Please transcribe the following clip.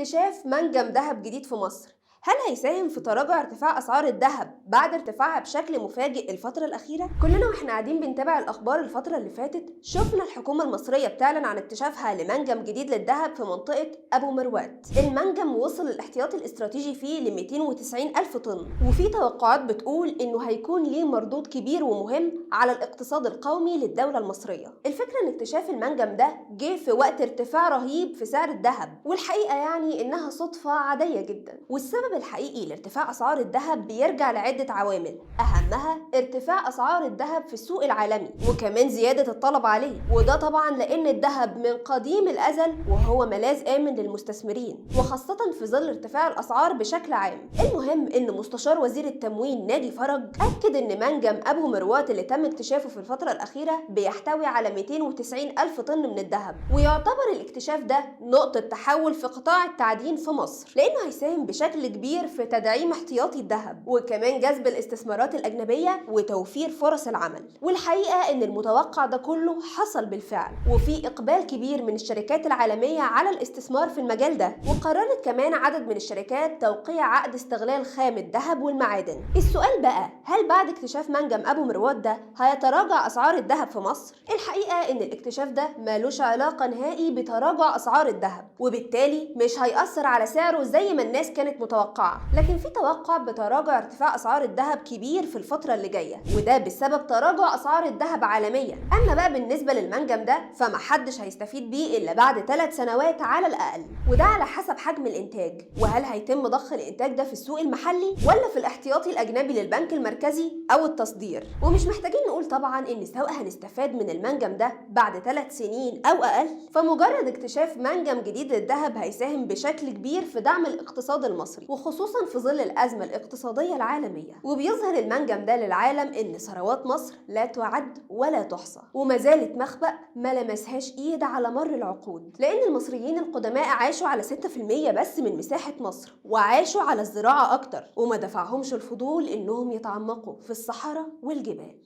اكتشاف منجم ذهب جديد في مصر، هل هيساهم في تراجع ارتفاع أسعار الذهب بعد ارتفاعها بشكل مفاجئ الفترة الأخيرة؟ كلنا واحنا قاعدين بنتابع الأخبار الفترة اللي فاتت شفنا الحكومة المصرية بتعلن عن اكتشافها لمنجم جديد للذهب في منطقة أبو مروات. المنجم وصل الاحتياطي الاستراتيجي فيه ل 290 ألف طن، وفي توقعات بتقول إنه هيكون ليه مردود كبير ومهم على الاقتصاد القومي للدولة المصرية. الفكرة إن اكتشاف المنجم ده جه في وقت ارتفاع رهيب في سعر الذهب، والحقيقة يعني إنها صدفة عادية جدا، والسبب الحقيقي لارتفاع أسعار الذهب بيرجع لعدة عوامل، أهمها ارتفاع أسعار الذهب في السوق العالمي وكمان زيادة الطلب عليه، وده طبعا لأن الذهب من قديم الأزل وهو ملاذ آمن للمستثمرين، وخاصة في ظل ارتفاع الأسعار بشكل عام. المهم إن مستشار وزير التموين ناجي فرج أكد إن منجم أبو مروات اللي تم اكتشافه في الفترة الأخيرة بيحتوي على 290 ألف طن من الذهب، ويعتبر الاكتشاف ده نقطة تحول في قطاع التعدين في مصر، لأنه هيساهم بشكل كبير في تدعيم احتياطي الذهب وكمان جذب الاستثمارات الأجنبية وتوفير فرص العمل. والحقيقة إن المتوقع ده كله حصل بالفعل، وفي إقبال كبير من الشركات العالمية على الاستثمار في المجال ده، وقررت كمان عدد من الشركات توقيع عقد استغلال خام الذهب والمعادن. السؤال بقى، هل بعد اكتشاف منجم أبو مروات ده هيتراجع أسعار الذهب في مصر؟ الحقيقة إن الاكتشاف ده مالوش علاقة نهائي بتراجع أسعار الذهب، وبالتالي مش هيأثر على سعره زي ما الناس كانت متوقعة، لكن في توقع بتراجع ارتفاع أسعار الذهب كبير في الفترة اللي جاية، وده بسبب تراجع أسعار الذهب عالميا. أما بقى بالنسبة للمنجم ده فمحدش هيستفيد بيه إلا بعد 3 سنوات على الأقل، وده على حسب حجم الإنتاج، وهل هيتم ضخ الإنتاج ده في السوق المحلي ولا في الاحتياطي الأجنبي للبنك المركزي أو التصدير. ومش محتاجين نقول طبعا إن سواء هنستفاد من المنجم ده بعد 3 سنين أو أقل، فمجرد اكتشاف منجم جديد للذهب هيساهم بشكل كبير في دعم الاقتصاد المصري، وخصوصا في ظل الأزمة الاقتصادية العالمية. وبيظهر المنجم ده للعالم إن ثروات مصر لا تعد ولا تحصى، وما زالت مخبأ ما لمسهاش إيد على مر العقود، لأن المصريين القدماء عاشوا على 6% بس من مساحة مصر، وعاشوا على الزراعة أكتر، وما دفعهمش الفضول إنهم يتعمقوا في الصحراء والجبال.